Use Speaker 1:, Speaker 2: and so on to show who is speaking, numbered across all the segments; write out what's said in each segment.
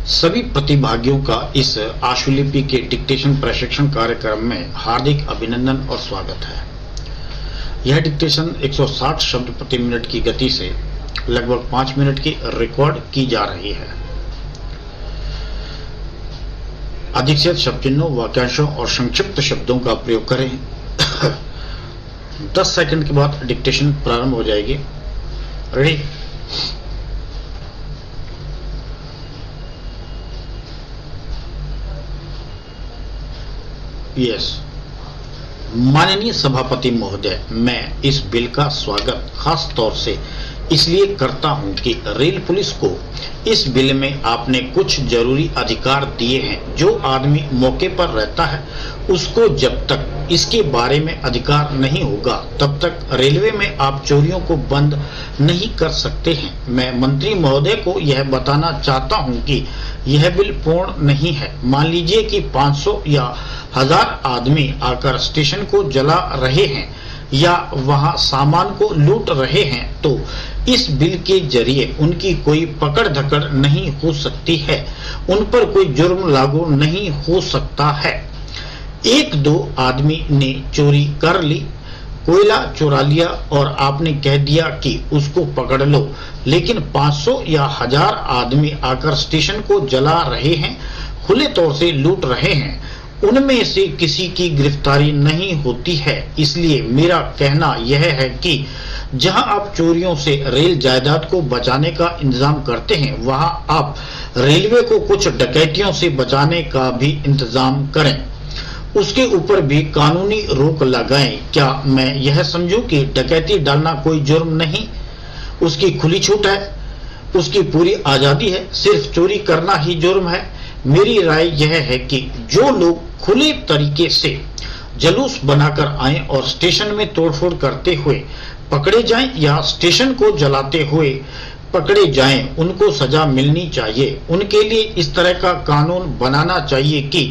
Speaker 1: सभी प्रतिभागियों का इस आशुलिपि के डिक्टेशन प्रशिक्षण कार्यक्रम में हार्दिक अभिनंदन और स्वागत है। यह डिक्टेशन 160 शब्द प्रति मिनट की गति से लगभग 5 मिनट की रिकॉर्ड की जा रही है। अधिक से अधिक शब्द चिन्हों, वाक्यांशों और संक्षिप्त शब्दों का प्रयोग करें। 10 सेकंड के बाद डिक्टेशन प्रारंभ हो जाएगी। रेडी? यस। माननीय सभापति महोदय, मैं इस बिल का स्वागत खास तौर से इसलिए करता हूं कि रेल पुलिस को इस बिल में आपने कुछ जरूरी अधिकार दिए हैं। जो आदमी मौके पर रहता है उसको जब तक इसके बारे में अधिकार नहीं होगा तब तक रेलवे में आप चोरियों को बंद नहीं कर सकते हैं। मैं मंत्री महोदय को यह बताना चाहता हूं कि यह बिल पूर्ण नहीं है। मान लीजिए कि 500 या 1000 आदमी आकर स्टेशन को जला रहे हैं या वहां सामान को लूट रहे हैं तो इस बिल के जरिए उनकी कोई पकड़ धकड़ नहीं हो सकती है, उन पर कोई जुर्म लागू नहीं हो सकता है। 1-2 आदमी ने चोरी कर ली, कोयला चुरा लिया और आपने कह दिया कि उसको पकड़ लो, लेकिन 500 या 1000 आदमी आकर स्टेशन को जला रहे हैं, खुले तौर से लूट रहे हैं, उनमें से किसी की गिरफ्तारी नहीं होती है। इसलिए मेरा कहना यह है कि जहां आप चोरियों से रेल जायदाद को बचाने का इंतजाम करते हैं वहां आप रेलवे को कुछ डकैतियों से बचाने का भी इंतजाम करें, उसके ऊपर भी कानूनी रोक लगाएं। क्या मैं यह समझूं कि डकैती डालना कोई जुर्म नहीं, उसकी खुली छूट है, उसकी पूरी आजादी है, सिर्फ चोरी करना ही जुर्म है। मेरी राय यह है कि जो लोग खुले तरीके से जुलूस बनाकर आए और स्टेशन में तोड़फोड़ करते हुए पकड़े जाएं या स्टेशन को जलाते हुए पकड़े जाएं, उनको सजा मिलनी चाहिए। उनके लिए इस तरह का कानून बनाना चाहिए कि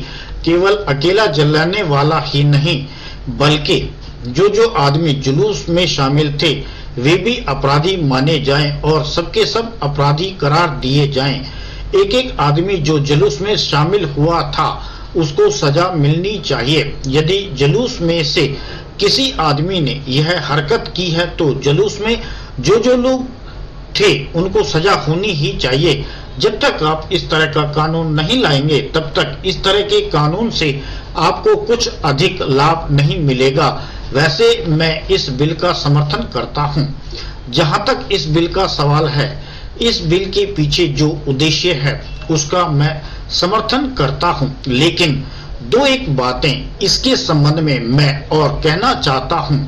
Speaker 1: केवल अकेला जलाने वाला ही नहीं बल्कि जो आदमी जुलूस में शामिल थे वे भी अपराधी माने जाएं और सबके सब अपराधी करार दिए जाएं। एक आदमी जो जुलूस में शामिल हुआ था उसको सजा मिलनी चाहिए। यदि जुलूस में से किसी आदमी ने यह हरकत की है तो जुलूस में जो लोग थे उनको सजा होनी ही चाहिए। जब तक आप इस तरह का कानून नहीं लाएंगे तब तक इस तरह के कानून से आपको कुछ अधिक लाभ नहीं मिलेगा। वैसे मैं इस बिल का समर्थन करता हूं। जहां तक इस बिल का सवाल है, इस बिल के पीछे जो उद्देश्य है उसका मैं समर्थन करता हूं, लेकिन 2-1 बातें इसके संबंध में मैं और कहना चाहता हूं।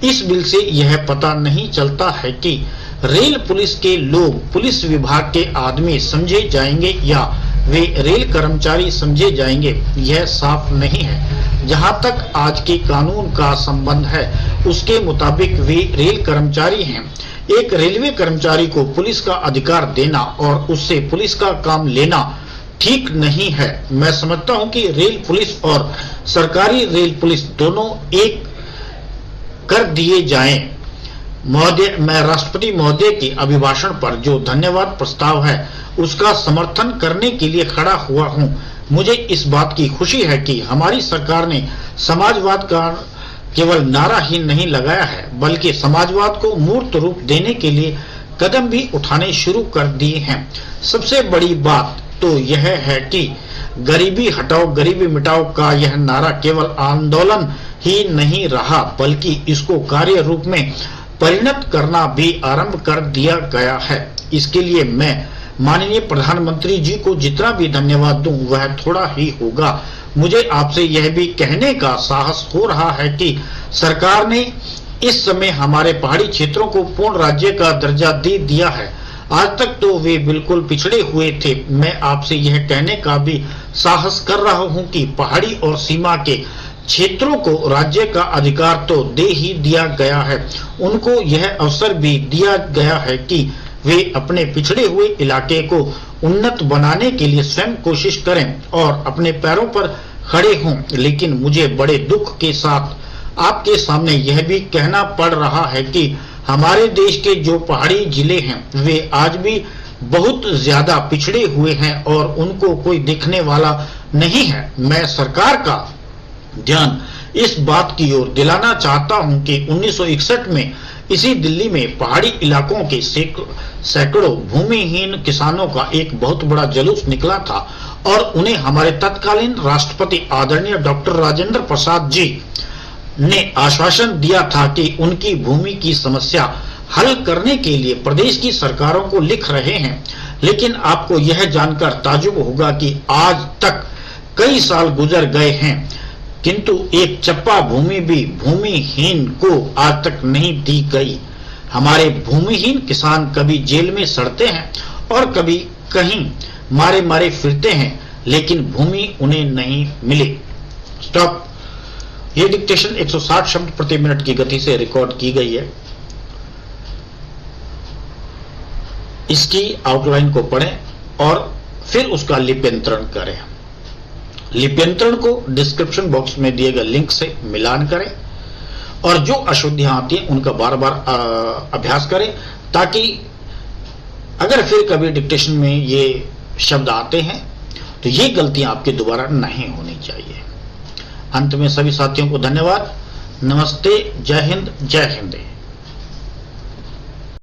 Speaker 1: इस बिल से यह पता नहीं चलता है कि रेल पुलिस के लोग पुलिस विभाग के आदमी समझे जाएंगे या वे रेल कर्मचारी समझे जाएंगे, यह साफ नहीं है। जहां तक आज के कानून का संबंध है उसके मुताबिक वे रेल कर्मचारी हैं। एक रेलवे कर्मचारी को पुलिस का अधिकार देना और उससे पुलिस का काम लेना ठीक नहीं है। मैं समझता हूं कि रेल पुलिस और सरकारी रेल पुलिस दोनों एक कर दिए जाएं। महोदय, मैं राष्ट्रपति महोदय के अभिभाषण पर जो धन्यवाद प्रस्ताव है उसका समर्थन करने के लिए खड़ा हुआ हूं। मुझे इस बात की खुशी है कि हमारी सरकार ने समाजवाद का केवल नारा ही नहीं लगाया है बल्कि समाजवाद को मूर्त रूप देने के लिए कदम भी उठाने शुरू कर दिए हैं। सबसे बड़ी बात तो यह है कि गरीबी हटाओ गरीबी मिटाओ का यह नारा केवल आंदोलन ही नहीं रहा बल्कि इसको कार्य रूप में परिणत करना भी आरंभ कर दिया गया है। इसके लिए मैं माननीय प्रधानमंत्री जी को जितना भी धन्यवाद दूं वह थोड़ा ही होगा। मुझे आपसे यह भी कहने का साहस हो रहा है कि सरकार ने इस समय हमारे पहाड़ी क्षेत्रों को पूर्ण राज्य का दर्जा दे दिया है। आज तक तो वे बिल्कुल पिछड़े हुए थे। मैं आपसे यह कहने का भी साहस कर रहा हूं कि पहाड़ी और सीमा के क्षेत्रों को राज्य का अधिकार तो दे ही दिया गया है, उनको यह अवसर भी दिया गया है कि वे अपने पिछड़े हुए इलाके को उन्नत बनाने के लिए स्वयं कोशिश करें और अपने पैरों पर खड़े हों। लेकिन मुझे बड़े दुख के साथ आपके सामने यह भी कहना पड़ रहा है कि हमारे देश के जो पहाड़ी जिले हैं वे आज भी बहुत ज्यादा पिछड़े हुए हैं और उनको कोई देखने वाला नहीं है। मैं सरकार का ध्यान इस बात की ओर दिलाना चाहता हूं कि 1961 में इसी दिल्ली में पहाड़ी इलाकों के सैकड़ों भूमिहीन किसानों का एक बहुत बड़ा जुलूस निकला था और उन्हें हमारे तत्कालीन राष्ट्रपति आदरणीय डॉक्टर राजेंद्र प्रसाद जी ने आश्वासन दिया था कि उनकी भूमि की समस्या हल करने के लिए प्रदेश की सरकारों को लिख रहे हैं। लेकिन आपको यह जानकर ताज्जुब होगा कि आज तक कई साल गुजर गए हैं किंतु एक चप्पा भूमि भी भूमिहीन को आज तक नहीं दी गई। हमारे भूमिहीन किसान कभी जेल में सड़ते हैं और कभी कहीं मारे मारे फिरते हैं, लेकिन भूमि उन्हें नहीं मिली। स्टॉप। ये डिक्टेशन 160 शब्द प्रति मिनट की गति से रिकॉर्ड की गई है। इसकी आउटलाइन को पढ़ें और फिर उसका लिप्यंतरण करें। लिप्यंतरण को डिस्क्रिप्शन बॉक्स में दिए गए लिंक से मिलान करें और जो अशुद्धियां आती हैं उनका बार बार अभ्यास करें, ताकि अगर फिर कभी डिक्टेशन में ये शब्द आते हैं तो ये गलतियां आपकी दोबारा नहीं होनी चाहिए। अंत में सभी साथियों को धन्यवाद। नमस्ते। जय हिंद। जय हिंद।